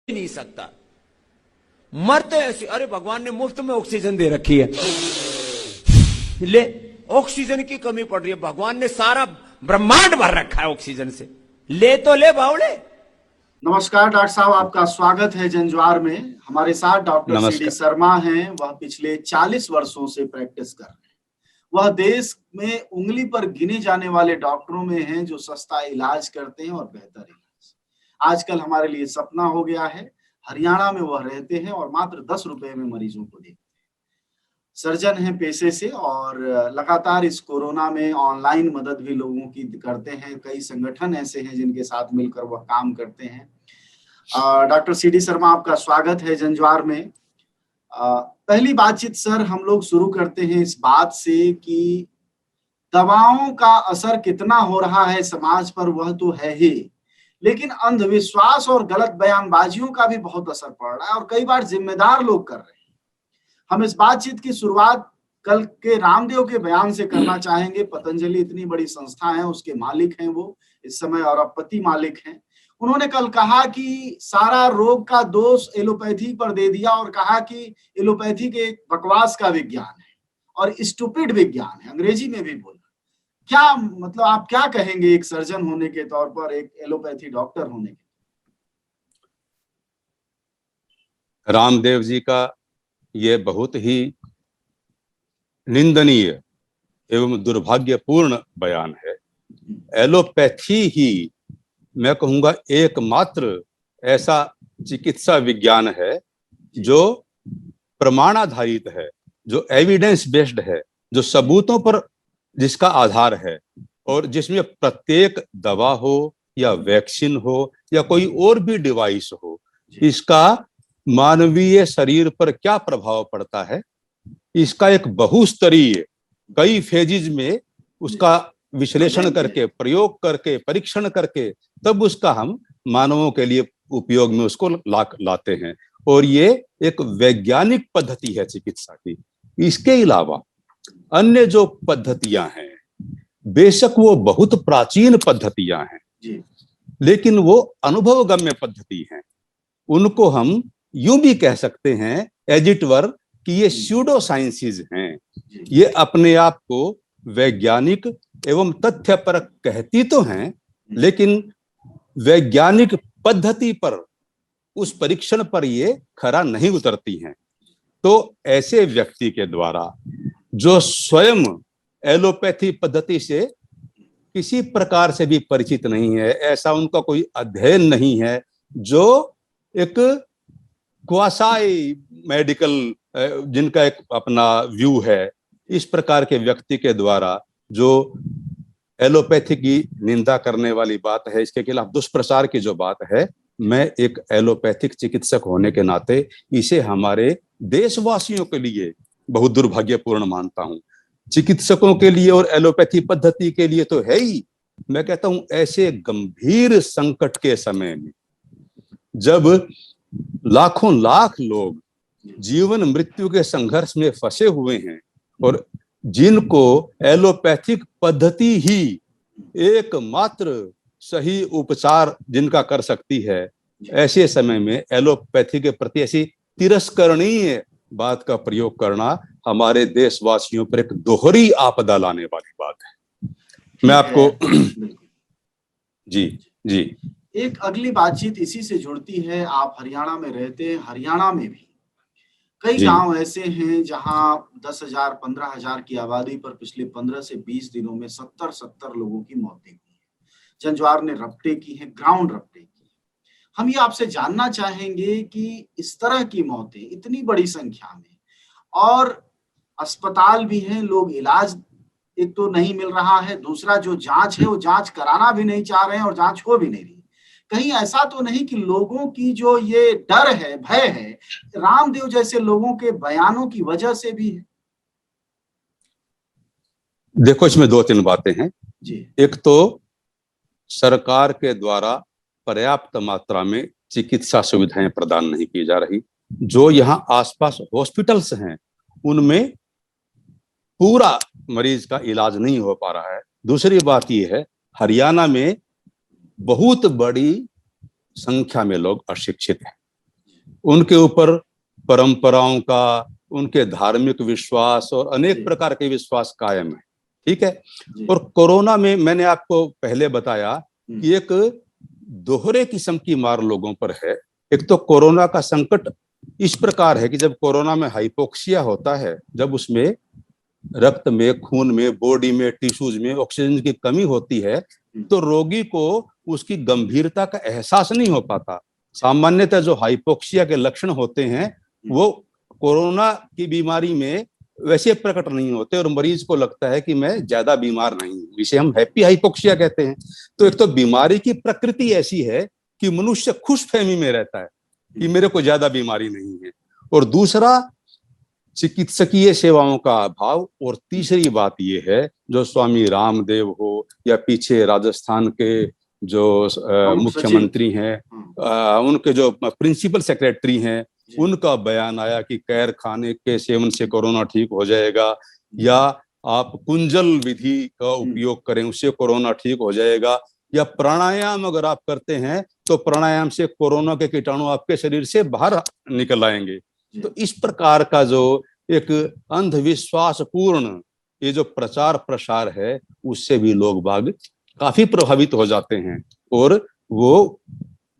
ही नहीं सकता, मरते ऐसे। अरे भगवान ने मुफ्त में ऑक्सीजन दे रखी है, ले ऑक्सीजन की कमी पड़ रही है, भगवान ने सारा ब्रह्मांड भर रखा है ऑक्सीजन से, ले तो ले बावड़े। नमस्कार डॉक्टर साहब, आपका स्वागत है जंजवार में। हमारे साथ डॉक्टर सीडी शर्मा हैं। वह पिछले 40 वर्षों से प्रैक्टिस कर रहे हैं। वह देश में उंगली पर गिने जाने वाले डॉक्टरों में हैं जो सस्ता इलाज करते हैं और बेहतर इलाज आजकल हमारे लिए सपना हो गया है। हरियाणा में वह रहते हैं और मात्र 10 रुपए में मरीजों को देखते हैं। सर्जन हैं पेशे से और लगातार इस कोरोना में ऑनलाइन मदद भी लोगों की करते हैं। कई संगठन ऐसे हैं जिनके साथ मिलकर वह काम करते हैं। डॉक्टर सीडी शर्मा, आपका स्वागत है जंजवार में। पहली बातचीत सर, हम लोग शुरू करते हैं इस बात से कि दवाओं का असर कितना हो रहा है समाज पर, वह तो है ही, लेकिन अंधविश्वास और गलत बयानबाजियों का भी बहुत असर पड़ रहा है और कई बार जिम्मेदार लोग कर रहे हैं। हम इस बातचीत की शुरुआत कल के रामदेव के बयान से करना चाहेंगे। पतंजलि इतनी बड़ी संस्था है, उसके मालिक हैं वो इस समय और अरबपति मालिक हैं। उन्होंने कल कहा कि सारा रोग का दोष एलोपैथी पर दे दिया और कहा कि एलोपैथी के बकवास का विज्ञान है और स्टूपिड विज्ञान है, अंग्रेजी में भी बोला। क्या मतलब, आप क्या कहेंगे एक सर्जन होने के तौर पर, एक एलोपैथी डॉक्टर होने के? रामदेव जी का ये बहुत ही निंदनीय एवं दुर्भाग्यपूर्ण बयान है। एलोपैथी ही मैं कहूंगा एकमात्र ऐसा चिकित्सा विज्ञान है जो प्रमाणाधारित है, जो एविडेंस बेस्ड है, जो सबूतों पर जिसका आधार है और जिसमें प्रत्येक दवा हो या वैक्सीन हो या कोई और भी डिवाइस हो, इसका मानवीय शरीर पर क्या प्रभाव पड़ता है, इसका एक बहुस्तरीय कई फेजिज में उसका विश्लेषण करके, प्रयोग करके, परीक्षण करके तब उसका हम मानवों के लिए उपयोग में उसको लाते हैं। और ये एक वैज्ञानिक पद्धति है चिकित्सा की। इसके अलावा अन्य जो पद्धतियां हैं, बेशक वो बहुत प्राचीन पद्धतियां हैं, लेकिन वो अनुभवगम्य पद्धति हैं। उनको हम यूं भी कह सकते हैं एज इट वर कि ये स्यूडो साइंसेज हैं। ये अपने आप को वैज्ञानिक एवं तथ्यपरक कहती तो हैं, लेकिन वैज्ञानिक पद्धति पर, उस परीक्षण पर ये खरा नहीं उतरती हैं। तो ऐसे व्यक्ति के द्वारा जो स्वयं एलोपैथी पद्धति से किसी प्रकार से भी परिचित नहीं है, ऐसा उनका कोई अध्ययन नहीं है, जो एक क्वासाई मेडिकल जिनका एक अपना व्यू है, इस प्रकार के व्यक्ति के द्वारा जो एलोपैथी की निंदा करने वाली बात है, इसके खिलाफ दुष्प्रचार की जो बात है, मैं एक एलोपैथिक चिकित्सक होने के नाते इसे हमारे देशवासियों के लिए बहुत दुर्भाग्यपूर्ण मानता हूं। चिकित्सकों के लिए और एलोपैथी पद्धति के लिए तो है ही। मैं कहता हूं ऐसे गंभीर संकट के समय में, जब लाखों लाख लोग जीवन मृत्यु के संघर्ष में फंसे हुए हैं और जिनको एलोपैथिक पद्धति ही एकमात्र सही उपचार जिनका कर सकती है, ऐसे समय में एलोपैथी के प्रति ऐसी तिरस्करणीय बात का प्रयोग करना हमारे देशवासियों पर एक दोहरी आपदा लाने वाली बात है। मैं आपको जी एक अगली बातचीत इसी से जुड़ती है। आप हरियाणा में रहते हैं। हरियाणा में भी कई गांव ऐसे हैं जहां 10,000 15,000 की आबादी पर पिछले 15 से 20 दिनों में 70 लोगों की मौतें हुई है। जंजवार ने रपटे की है, ग्राउंड रपटे की। हम ये आपसे जानना चाहेंगे कि इस तरह की मौतें इतनी बड़ी संख्या में, और अस्पताल भी हैं, लोग इलाज एक तो नहीं मिल रहा है, दूसरा जो जांच है वो जांच कराना भी नहीं चाह रहे हैं और जांच हो भी नहीं रही। कहीं ऐसा तो नहीं कि लोगों की जो ये डर है, भय है, रामदेव जैसे लोगों के बयानों की वजह से भी है? देखो, इसमें 2-3 बातें हैं जी। एक तो सरकार के द्वारा पर्याप्त मात्रा में चिकित्सा सुविधाएं प्रदान नहीं की जा रही। जो यहाँ आसपास हॉस्पिटल्स हैं उनमें पूरा मरीज का इलाज नहीं हो पा रहा है। दूसरी बात यह है, हरियाणा में बहुत बड़ी संख्या में लोग अशिक्षित हैं। उनके ऊपर परंपराओं का, उनके धार्मिक विश्वास और अनेक प्रकार के विश्वास कायम है। ठीक है। और कोरोना में मैंने आपको पहले बताया कि एक दोहरे किस्म की मार लोगों पर है। एक तो कोरोना का संकट इस प्रकार है कि जब कोरोना में हाइपोक्सिया होता है, जब उसमें रक्त में, खून में, बॉडी में, टिश्यूज में ऑक्सीजन की कमी होती है, तो रोगी को उसकी गंभीरता का एहसास नहीं हो पाता। सामान्यतः जो हाइपोक्सिया के लक्षण होते हैं वो कोरोना की बीमारी में वैसे प्रकट नहीं होते और मरीज को लगता है कि मैं ज्यादा बीमार नहीं हूं, इसे हम हैप्पी हाइपोक्सिया कहते हैं। तो एक तो बीमारी की प्रकृति ऐसी है कि मनुष्य खुशफहमी में रहता है कि मेरे को ज्यादा बीमारी नहीं है, और दूसरा चिकित्सकीय सेवाओं का अभाव, और तीसरी बात यह है जो स्वामी रामदेव हो या पीछे राजस्थान के जो मुख्यमंत्री हैं, उनके जो प्रिंसिपल सेक्रेटरी हैं, उनका बयान आया कि कैर खाने के सेवन से कोरोना ठीक हो जाएगा, या आप कुंजल विधि का उपयोग करें उससे कोरोना ठीक हो जाएगा, या प्राणायाम अगर आप करते हैं तो प्राणायाम से कोरोना के कीटाणु आपके शरीर से बाहर निकल आएंगे। तो इस प्रकार का जो एक अंधविश्वास पूर्ण ये जो प्रचार प्रसार है, उससे भी लोग बाग काफी प्रभावित हो जाते हैं, और वो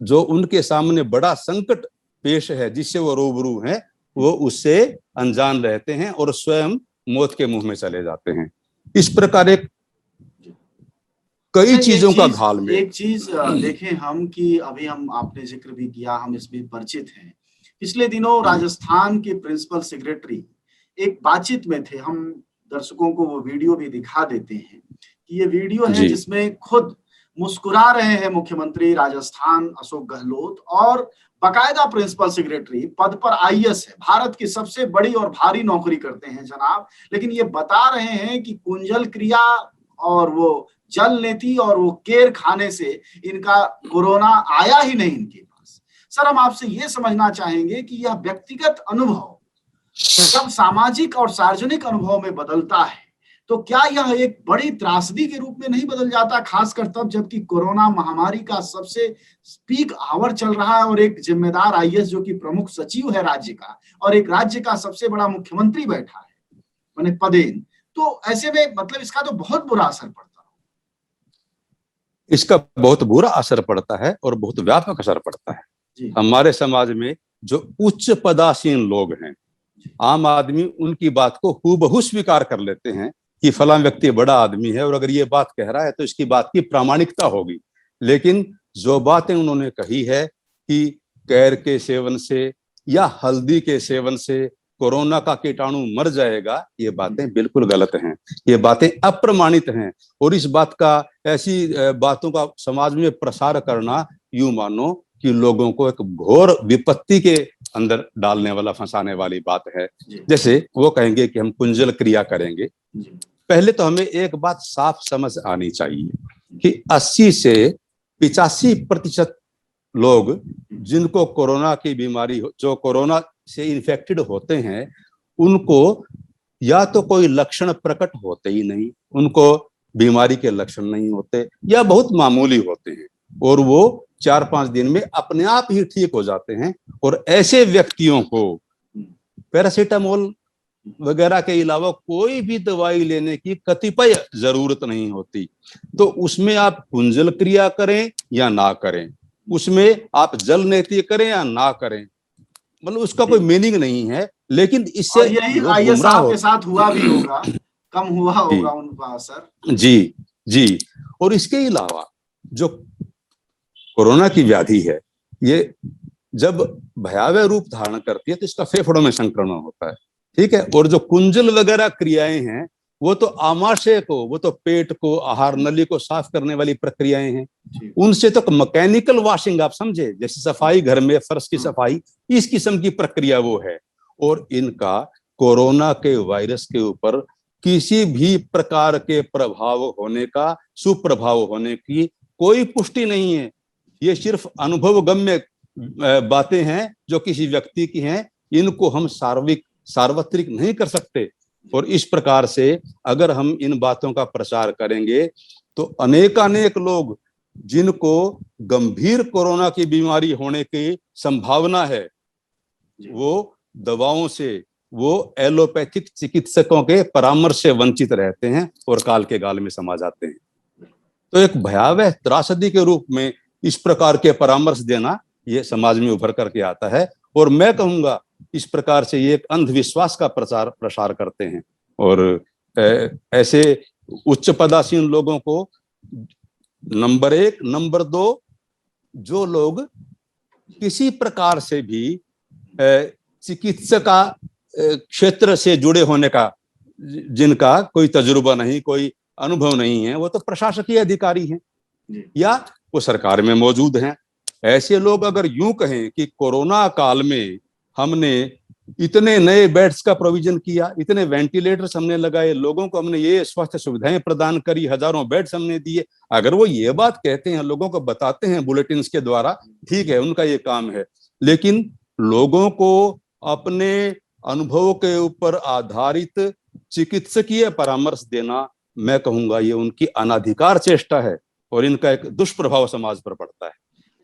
जो उनके सामने बड़ा संकट पेश है जिससे वो रूबरू हैं, वो उससे अनजान रहते हैं और स्वयं मौत के मुंह में चले जाते हैं। इस प्रकार एक कई चीजों का घाल में एक चीज देखें हम कि अभी हम आपने जिक्र भी किया, हम इसमें परिचित हैं। पिछले दिनों राजस्थान के प्रिंसिपल सेक्रेटरी एक बातचीत में थे, हम दर्शकों को वो वीडियो भी दिखा देते हैं कि ये वीडियो है जिसमें खुद मुस्कुरा रहे हैं मुख्यमंत्री राजस्थान अशोक गहलोत, और बाकायदा प्रिंसिपल सेक्रेटरी पद पर आईएएस है, भारत की सबसे बड़ी और भारी नौकरी करते हैं जनाब, लेकिन ये बता रहे हैं कि कुंजल क्रिया और वो जल नीति और वो केर खाने से इनका कोरोना आया ही नहीं इनके पास। सर, हम आपसे ये समझना चाहेंगे कि यह व्यक्तिगत अनुभव जब सामाजिक और सार्वजनिक अनुभव में बदलता है तो क्या यह एक बड़ी त्रासदी के रूप में नहीं बदल जाता, खासकर तब जबकि कोरोना महामारी का सबसे पीक आवर चल रहा है और एक जिम्मेदार आईएएस जो कि प्रमुख सचिव है राज्य का, और एक राज्य का सबसे बड़ा मुख्यमंत्री बैठा है माने पदेन, तो ऐसे में मतलब इसका तो बहुत बुरा असर पड़ता है। इसका बहुत बुरा असर पड़ता है और बहुत व्यापक असर पड़ता है। हमारे समाज में जो उच्च पदासीन लोग हैं, आम आदमी उनकी बात को हूबहू स्वीकार कर लेते हैं कि फलां व्यक्ति बड़ा आदमी है और अगर ये बात कह रहा है तो इसकी बात की प्रामाणिकता होगी। लेकिन जो बातें उन्होंने कही है कि कैर के सेवन से या हल्दी के सेवन से कोरोना का कीटाणु मर जाएगा, ये बातें बिल्कुल गलत हैं, ये बातें अप्रमाणित हैं। और इस बात का, ऐसी बातों का समाज में प्रसार करना यूं मानो कि लोगों को एक घोर विपत्ति के अंदर डालने वाला, फंसाने वाली बात है। जैसे वो कहेंगे कि हम कुंजल क्रिया करेंगे। पहले तो हमें एक बात साफ समझ आनी चाहिए कि 80 से 85% लोग जिनको कोरोना की बीमारी, जो कोरोना से इन्फेक्टेड होते हैं, उनको या तो कोई लक्षण प्रकट होते ही नहीं, उनको बीमारी के लक्षण नहीं होते या बहुत मामूली होते हैं, और वो 4-5 दिन में अपने आप ही ठीक हो जाते हैं। और ऐसे व्यक्तियों को पैरासीटामोल वगैरह के अलावा कोई भी दवाई लेने की कतिपय जरूरत नहीं होती। तो उसमें आप कुंजल क्रिया करें या ना करें, उसमें आप जल नेति करें या ना करें, मतलब उसका कोई मीनिंग नहीं है। लेकिन इससे यही आईएएस साहब के साथ हुआ भी होगा, कम हुआ होगा उनका असर। जी। और इसके अलावा जो कोरोना की व्याधि है, ये जब भयावह रूप धारण करती है तो इसका फेफड़ों में संक्रमण होता है, ठीक है। और जो कुंजल वगैरह क्रियाएं हैं वो तो आमाशय को, वो तो पेट को, आहार नली को साफ करने वाली प्रक्रियाएं हैं। उनसे तो मैकेनिकल वॉशिंग, आप समझे, जैसे सफाई घर में फर्श की सफाई, इस किस्म की प्रक्रिया वो है। और इनका कोरोना के वायरस के ऊपर किसी भी प्रकार के प्रभाव होने का, सुप्रभाव होने की कोई पुष्टि नहीं है। ये सिर्फ अनुभवगम्य बातें हैं जो किसी व्यक्ति की हैं, इनको हम सार्वत्रिक नहीं कर सकते। और इस प्रकार से अगर हम इन बातों का प्रचार करेंगे तो अनेक लोग जिनको गंभीर कोरोना की बीमारी होने की संभावना है, वो दवाओं से, वो एलोपैथिक चिकित्सकों के परामर्श से वंचित रहते हैं और काल के गाल में समा जाते हैं। तो एक भयावह त्रासदी के रूप में इस प्रकार के परामर्श देना ये समाज में उभर करके आता है। और मैं कहूंगा इस प्रकार से ये एक अंधविश्वास का प्रसार करते हैं। और ऐसे उच्च पदासीन लोगों को नंबर 1, नंबर 2, जो लोग किसी प्रकार से भी चिकित्सा क्षेत्र से जुड़े होने का, जिनका कोई तजुर्बा नहीं, कोई अनुभव नहीं है, वो तो प्रशासकीय अधिकारी हैं या वो सरकार में मौजूद हैं। ऐसे लोग अगर यूं कहें कि कोरोना काल में हमने इतने नए बेड्स का प्रोविजन किया, इतने वेंटिलेटर्स हमने लगाए, लोगों को हमने ये स्वास्थ्य सुविधाएं प्रदान करी, हजारों बेड्स हमने दिए, अगर वो ये बात कहते हैं, लोगों को बताते हैं बुलेटिन के द्वारा, ठीक है, उनका ये काम है। लेकिन लोगों को अपने अनुभव के ऊपर आधारित चिकित्सकीय परामर्श देना, मैं कहूंगा ये उनकी अनाधिकार चेष्टा है और इनका एक दुष्प्रभाव समाज पर पड़ता है।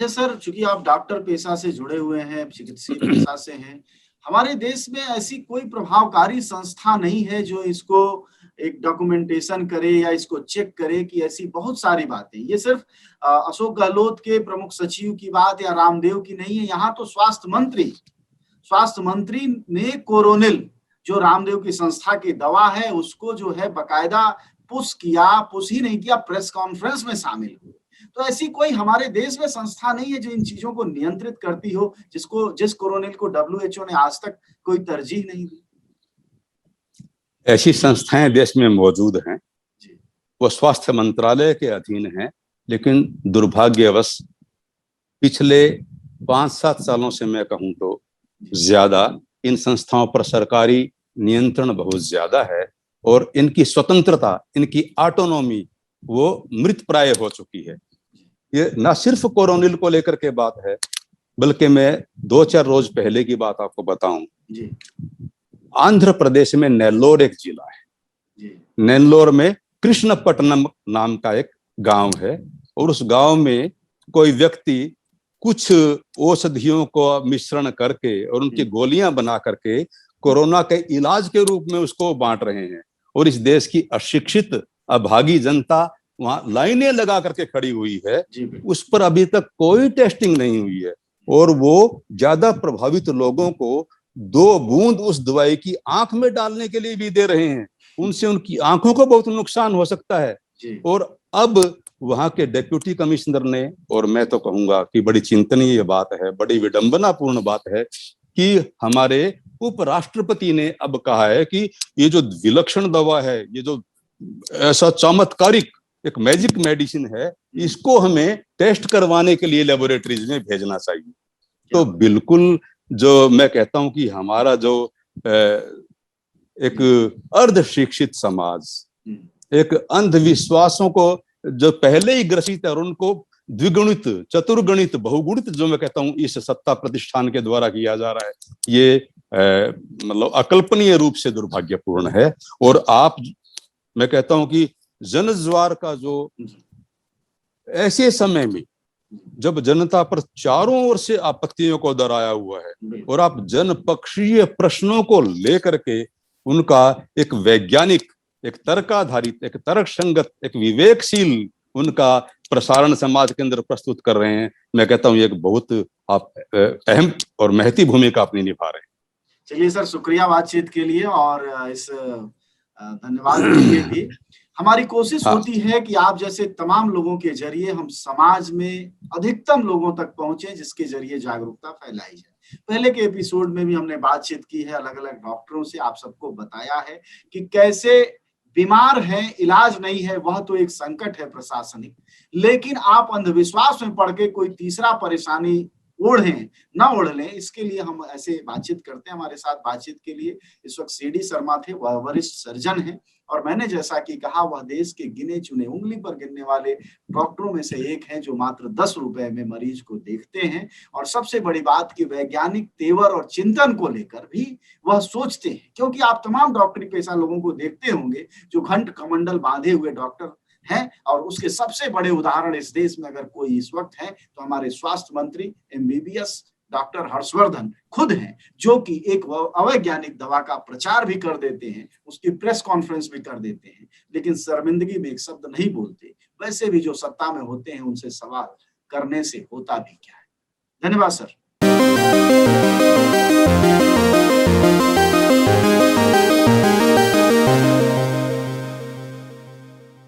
सर, चूंकि आप डॉक्टर पेशा से जुड़े हुए हैं, चिकित्सीय पेशा से हैं, हमारे देश में ऐसी कोई प्रभावकारी संस्था नहीं है जो इसको एक डॉक्यूमेंटेशन करे या इसको चेक करे कि ऐसी बहुत सारी बातें, ये सिर्फ अशोक गहलोत के प्रमुख सचिव की बात या रामदेव की नहीं है। यहाँ तो स्वास्थ्य मंत्री ने कोरोनिल, जो रामदेव की संस्था की दवा है, उसको जो है बकायदा पुश ही नहीं किया, प्रेस कॉन्फ्रेंस में शामिल हुए। तो ऐसी कोई हमारे देश में संस्था नहीं है जो इन चीजों को नियंत्रित करती हो, जिस कोरोनिल को WHO ने आज तक कोई तरजीह नहीं दी। ऐसी संस्थाएं देश में मौजूद हैं, वो स्वास्थ्य मंत्रालय के अधीन हैं, लेकिन दुर्भाग्यवश पिछले 5-7 सालों से मैं कहूं तो ज्यादा इन संस्थाओं पर सरकारी नियंत्रण बहुत ज्यादा है और इनकी स्वतंत्रता, इनकी ऑटोनॉमी वो मृत प्राय हो चुकी है। ये ना सिर्फ कोरोनिल को लेकर के बात है, बल्कि मैं 2-4 रोज पहले की बात आपको बताऊं। आंध्र प्रदेश में नेल्लोर एक जिला है, नेल्लोर में कृष्णपट्टनम नाम का एक गांव है और उस गांव में कोई व्यक्ति कुछ औषधियों को मिश्रण करके और उनकी गोलियां बना करके कोरोना के इलाज के रूप में उसको बांट रहे हैं। और इस देश की अशिक्षित अभागी जनता वहां लाइनें लगा करके खड़ी हुई है, उस पर अभी तक कोई टेस्टिंग नहीं हुई है। और वो ज्यादा प्रभावित लोगों को 2 बूंद उस दवाई की आंख में डालने के लिए भी दे रहे हैं, उनसे उनकी आंखों को बहुत नुकसान हो सकता है। और अब वहां के डिप्टी कमिश्नर ने, और मैं तो कहूंगा कि बड़ी चिंतनीय बात है, बड़ी विडंबनापूर्ण बात है कि हमारे उपराष्ट्रपति ने अब कहा है कि ये जो विलक्षण दवा है, ये जो ऐसा चमत्कारिक एक मैजिक मेडिसिन है, इसको हमें टेस्ट करवाने के लिए लेबोरेटरीज में भेजना चाहिए। तो बिल्कुल जो मैं कहता हूं कि हमारा जो एक अर्ध शिक्षित समाज, एक अंधविश्वासों को जो पहले ही ग्रसित है और उनको द्विगुणित, चतुर्गुणित, बहुगुणित जो मैं कहता हूं इस सत्ता प्रतिष्ठान के द्वारा किया जा रहा है, ये मतलब अकल्पनीय रूप से दुर्भाग्यपूर्ण है। और मैं कहता हूं कि जनज्वार का जो ऐसे समय में जब जनता पर चारों ओर से आपत्तियों को दराया हुआ है और आप जनपक्षीय प्रश्नों को लेकर के उनका एक वैज्ञानिक, एक तर्काधारित, एक तर्कसंगत, एक विवेकशील उनका प्रसारण समाज के अंदर प्रस्तुत कर रहे हैं, मैं कहता हूं ये एक बहुत आप अहम और महती भूमिका अपनी निभा रहे हैं। चलिए सर, शुक्रिया बातचीत के लिए और इस धन्यवाद के लिए भी। हमारी कोशिश होती है कि आप जैसे तमाम लोगों के जरिए हम समाज में अधिकतम लोगों तक पहुंचे, जिसके जरिए जागरूकता फैलाई जाए। पहले के एपिसोड में भी हमने बातचीत की है, अलग अलग डॉक्टरों से आप सबको बताया है कि कैसे बीमार हैं, इलाज नहीं है, वह तो एक संकट है प्रशासनिक, लेकिन आप अंधविश्वास में पड़ के कोई तीसरा परेशानी ओढ़ें ना ओढ़ लें, इसके लिए हम ऐसे बातचीत करते हैं। हमारे साथ बातचीत के लिए इस वक्त CD शर्मा थे, वह वरिष्ठ सर्जन हैं और मैंने जैसा कि कहा वह देश के गिने चुने, उंगली पर गिनने वाले डॉक्टरों में से एक हैं जो मात्र 10 रुपए में मरीज को देखते हैं। और सबसे बड़ी बात कि वैज्ञानिक तेवर और चिंतन को लेकर भी वह सोचते हैं, क्योंकि आप तमाम डॉक्टरी पेशा लोगों को देखते होंगे जो घंट कमंडल बांधे हुए डॉक्टर हैं, और उसके सबसे बड़े उदाहरण इस देश में अगर कोई इस वक्त है तो हमारे स्वास्थ्य मंत्री MBBS डॉक्टर हर्षवर्धन खुद हैं, जो कि एक अवैज्ञानिक दवा का प्रचार भी कर देते हैं, उसकी प्रेस कॉन्फ्रेंस भी कर देते हैं, लेकिन शर्मिंदगी में एक शब्द नहीं बोलते। वैसे भी जो सत्ता में होते हैं उनसे सवाल करने से होता भी क्या है। धन्यवाद सर।